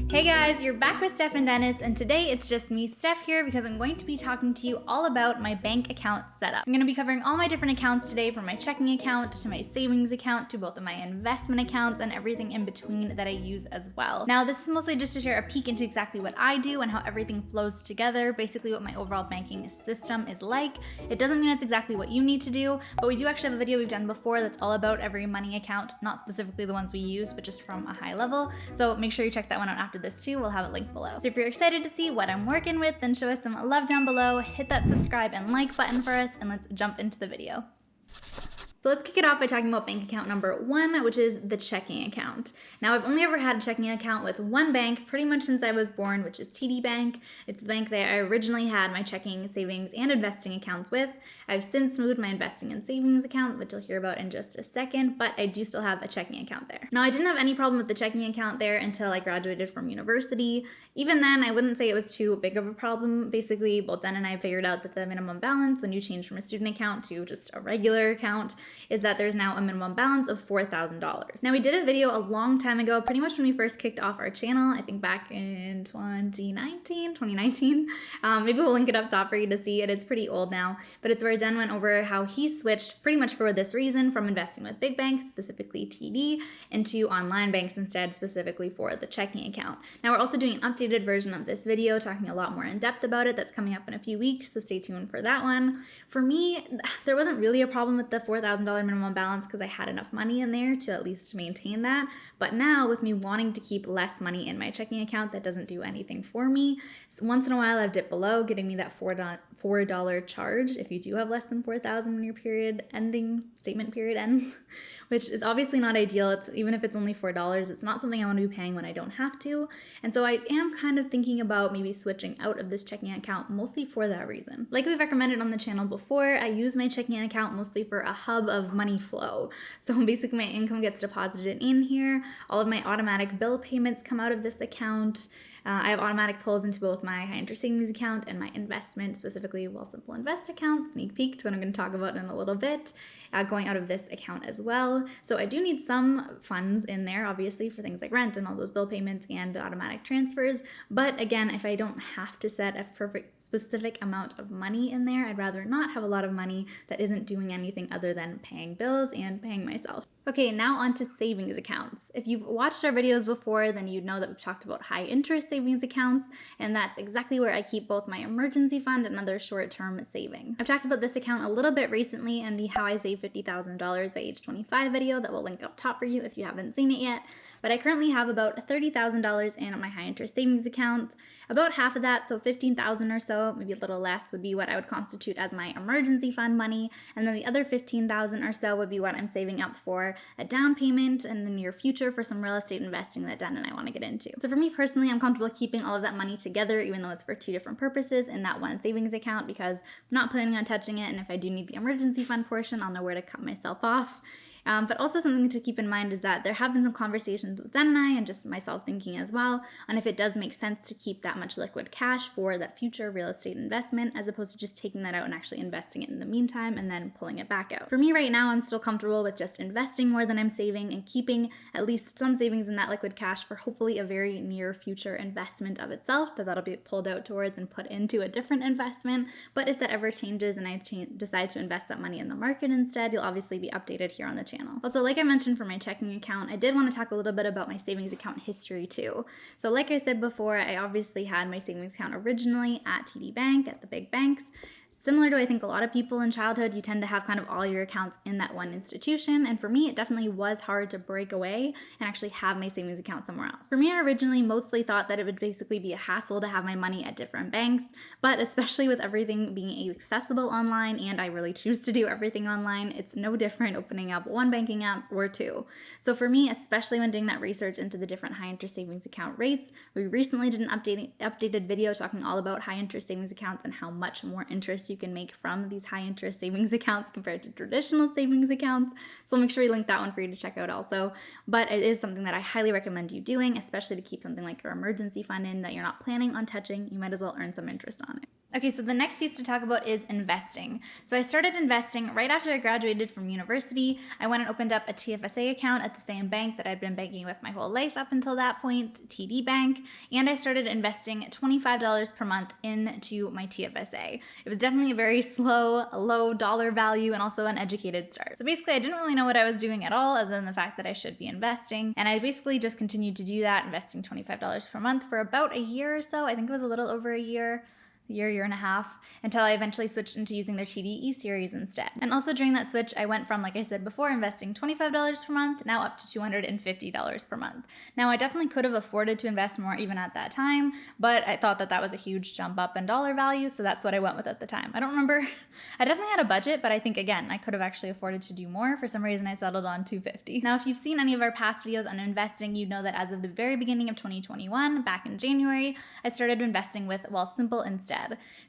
Hey guys, you're back with Steph and Dennis, and today it's just me, Steph, here because I'm going to be talking to you all about my bank account setup. I'm going to be covering all my different accounts today, from my checking account to my savings account to both of my investment accounts and everything in between that I use as well. Now, this is mostly just to share a peek into exactly what I do and how everything flows together, basically what my overall banking system is like. It doesn't mean it's exactly what you need to do, but we do actually have a video we've done before that's all about every money account, not specifically the ones we use, but just from a high level. So make sure you check that one out after this too. We'll have it linked below. So if you're excited to see what I'm working with, then show us some love down below, hit that subscribe and like button for us, and let's jump into the video. So let's kick it off by talking about bank account number one, which is the checking account. Now, I've only ever had a checking account with one bank pretty much since I was born, which is TD Bank. It's the bank that I originally had my checking, savings, and investing accounts with. I've since moved my investing and savings account, which you'll hear about in just a second, but I do still have a checking account there. Now, I didn't have any problem with the checking account there until I graduated from university. Even then, I wouldn't say it was too big of a problem. Basically, both Dan and I figured out that the minimum balance when you change from a student account to just a regular account is that there's now a minimum balance of $4,000. Now, we did a video a long time ago, pretty much when we first kicked off our channel, I think back in 2019. Maybe we'll link it up top for you to see. It is pretty old now, but it's where Dan went over how he switched pretty much for this reason from investing with big banks, specifically TD, into online banks instead, specifically for the checking account. Now, we're also doing an updated version of this video, talking a lot more in depth about it. That's coming up in a few weeks, so stay tuned for that one. For me, there wasn't really a problem with the $4,000 minimum balance because I had enough money in there to at least maintain that. But now, with me wanting to keep less money in my checking account, that doesn't do anything for me. So once in a while, I've dipped below, getting me that $4 charge if you do have less than 4,000 when your statement period ends, which is obviously not ideal. Even if it's only $4, it's not something I want to be paying when I don't have to. And so I am kind of thinking about maybe switching out of this checking account mostly for that reason. Like we've recommended on the channel before, I use my checking account mostly for a hub of money flow. So basically my income gets deposited in here. All of my automatic bill payments come out of this account. I have automatic pulls into both my high interest savings account and my investment, specifically Wealthsimple Invest account, sneak peek to what I'm going to talk about in a little bit, going out of this account as well. So I do need some funds in there, obviously, for things like rent and all those bill payments and the automatic transfers. But again, if I don't have to set a perfect specific amount of money in there, I'd rather not have a lot of money that isn't doing anything other than paying bills and paying myself. Okay, now on to savings accounts. If you've watched our videos before, then you'd know that we've talked about high interest savings accounts, and that's exactly where I keep both my emergency fund and other short-term saving. I've talked about this account a little bit recently in the How I Save $50,000 by age 25 video that we'll link up top for you if you haven't seen it yet. But I currently have about $30,000 in my high interest savings account. About half of that, so $15,000 or so, maybe a little less, would be what I would constitute as my emergency fund money, and then the other $15,000 or so would be what I'm saving up for a down payment in the near future for some real estate investing that Dan and I want to get into. So for me personally, I'm comfortable keeping all of that money together, even though it's for two different purposes in that one savings account, because I'm not planning on touching it, and if I do need the emergency fund portion, I'll know where to cut myself off. But also something to keep in mind is that there have been some conversations with Dan and I, and just myself thinking as well, on if it does make sense to keep that much liquid cash for that future real estate investment, as opposed to just taking that out and actually investing it in the meantime and then pulling it back out. For me right now, I'm still comfortable with just investing more than I'm saving and keeping at least some savings in that liquid cash for hopefully a very near future investment of itself that'll be pulled out towards and put into a different investment. But if that ever changes and I decide to invest that money in the market instead, you'll obviously be updated here on the channel. Also, like I mentioned for my checking account, I did want to talk a little bit about my savings account history too. So like I said before, I obviously had my savings account originally at TD Bank, at the big banks. Similar to, I think, a lot of people in childhood, you tend to have kind of all your accounts in that one institution. And for me, it definitely was hard to break away and actually have my savings account somewhere else. For me, I originally mostly thought that it would basically be a hassle to have my money at different banks, but especially with everything being accessible online, and I really choose to do everything online, it's no different opening up one banking app or two. So for me, especially when doing that research into the different high interest savings account rates, we recently did an updated video talking all about high interest savings accounts and how much more interest you can make from these high interest savings accounts compared to traditional savings accounts. So I'll make sure we link that one for you to check out also. But it is something that I highly recommend you doing, especially to keep something like your emergency fund in that you're not planning on touching. You might as well earn some interest on it. Okay, so the next piece to talk about is investing. So I started investing right after I graduated from university. I went and opened up a TFSA account at the same bank that I'd been banking with my whole life up until that point, TD Bank, and I started investing $25 per month into my TFSA. It was definitely a very slow, low dollar value, and also an educated start. So basically, I didn't really know what I was doing at all other than the fact that I should be investing, and I basically just continued to do that, investing $25 per month for about a year or so. I think it was a little over a year and a half, until I eventually switched into using their TDE series instead. And also during that switch, I went from, like I said before, investing $25 per month, now up to $250 per month. Now, I definitely could have afforded to invest more even at that time, but I thought that that was a huge jump up in dollar value, so that's what I went with at the time. I don't remember, I definitely had a budget, but I think, again, I could have actually afforded to do more. For some reason, I settled on $250. Now, if you've seen any of our past videos on investing, you know that as of the very beginning of 2021, back in January, I started investing with Wealthsimple instead.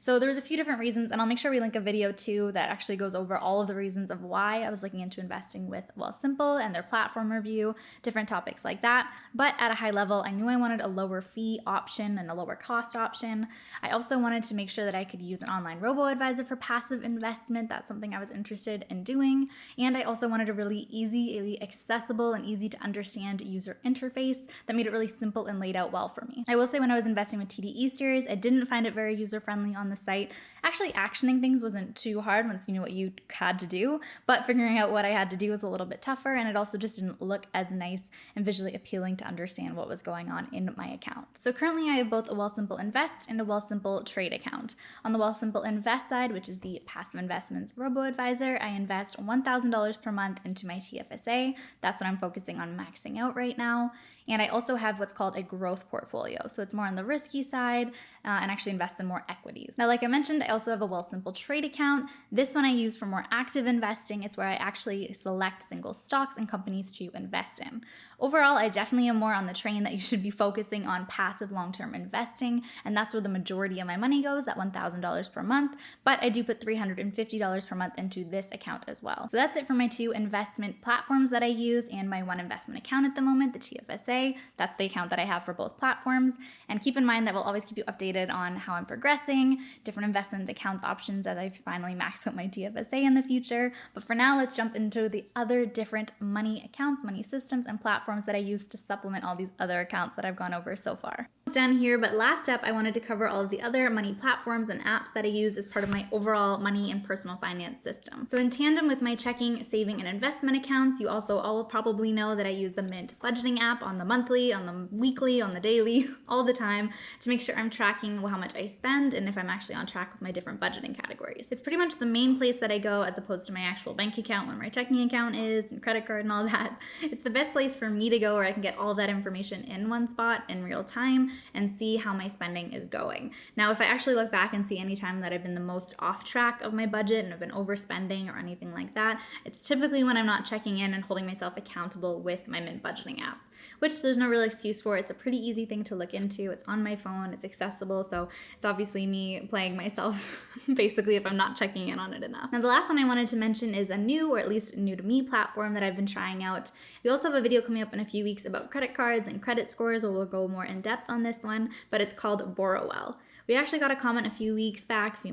So there was a few different reasons, and I'll make sure we link a video too that actually goes over all of the reasons of why I was looking into investing with Wealthsimple and their platform review, different topics like that. But at a high level, I knew I wanted a lower fee option and a lower cost option. I also wanted to make sure that I could use an online robo-advisor for passive investment. That's something I was interested in doing. And I also wanted a really easy, accessible, and easy to understand user interface that made it really simple and laid out well for me. I will say when I was investing with TDE series, I didn't find it very user-friendly on the site. Actually, actioning things wasn't too hard once you knew what you had to do, but figuring out what I had to do was a little bit tougher, and it also just didn't look as nice and visually appealing to understand what was going on in my account. So currently I have both a Wealthsimple Invest and a Wealthsimple Trade account. On the Wealthsimple Invest side, which is the passive investments robo-advisor, I invest $1,000 per month into my TFSA. That's what I'm focusing on maxing out right now. And I also have what's called a growth portfolio. So it's more on the risky side and actually invest in more equities. Now, like I mentioned, I also have a Wealthsimple Trade account. This one I use for more active investing. It's where I actually select single stocks and companies to invest in. Overall, I definitely am more on the train that you should be focusing on passive long-term investing, and that's where the majority of my money goes, that $1,000 per month, but I do put $350 per month into this account as well. So that's it for my two investment platforms that I use and my one investment account at the moment, the TFSA. That's the account that I have for both platforms, and keep in mind that we'll always keep you updated on how I'm progressing, different investment accounts options as I finally max out my TFSA in the future. But for now, let's jump into the other different money accounts, money systems, and platforms that I use to supplement all these other accounts that I've gone over so far. It's done here, but last step, I wanted to cover all of the other money platforms and apps that I use as part of my overall money and personal finance system. So in tandem with my checking, saving, and investment accounts, you also all probably know that I use the Mint budgeting app on the monthly, on the weekly, on the daily, all the time to make sure I'm tracking how much I spend and if I'm actually on track with my different budgeting categories. It's pretty much the main place that I go as opposed to my actual bank account where my checking account is and credit card and all that. It's the best place for me to go where I can get all that information in one spot in real time and see how my spending is going. Now, if I actually look back and see any time that I've been the most off track of my budget and have been overspending or anything like that, it's typically when I'm not checking in and holding myself accountable with my Mint budgeting app, which there's no real excuse for. It's a pretty easy thing to look into. It's on my phone, it's accessible, so it's obviously me playing myself basically if I'm not checking in on it enough. Now, the last one I wanted to mention is a new, or at least new to me, platform that I've been trying out. We also have a video coming up in a few weeks about credit cards and credit scores, where we'll go more in depth on this one, but it's called Borrowell. We actually got a comment a few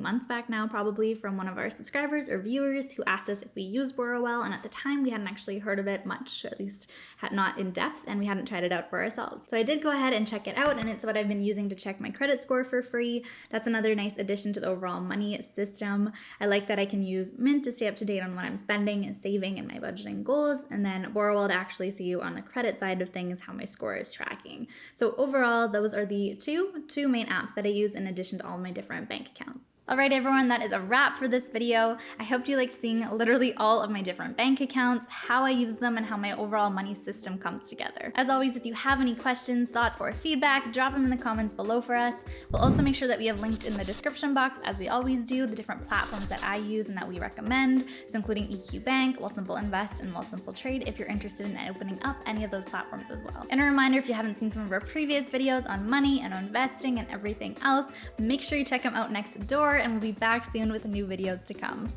months back now probably, from one of our subscribers or viewers who asked us if we use Borrowell, and at the time we hadn't actually heard of it much, or at least not in depth, and we hadn't tried it out for ourselves. So I did go ahead and check it out, and it's what I've been using to check my credit score for free. That's another nice addition to the overall money system. I like that I can use Mint to stay up to date on what I'm spending and saving and my budgeting goals, and then Borrowell to actually see on the credit side of things how my score is tracking. So overall, those are the two main apps that I use in addition to all my different bank accounts. All right, everyone, that is a wrap for this video. I hope you like seeing literally all of my different bank accounts, how I use them, and how my overall money system comes together. As always, if you have any questions, thoughts, or feedback, drop them in the comments below for us. We'll also make sure that we have linked in the description box, as we always do, the different platforms that I use and that we recommend, so including EQ Bank, Wealthsimple Invest, and Wealthsimple Trade if you're interested in opening up any of those platforms as well. And a reminder, if you haven't seen some of our previous videos on money and on investing and everything else, make sure you check them out next door, and we'll be back soon with new videos to come.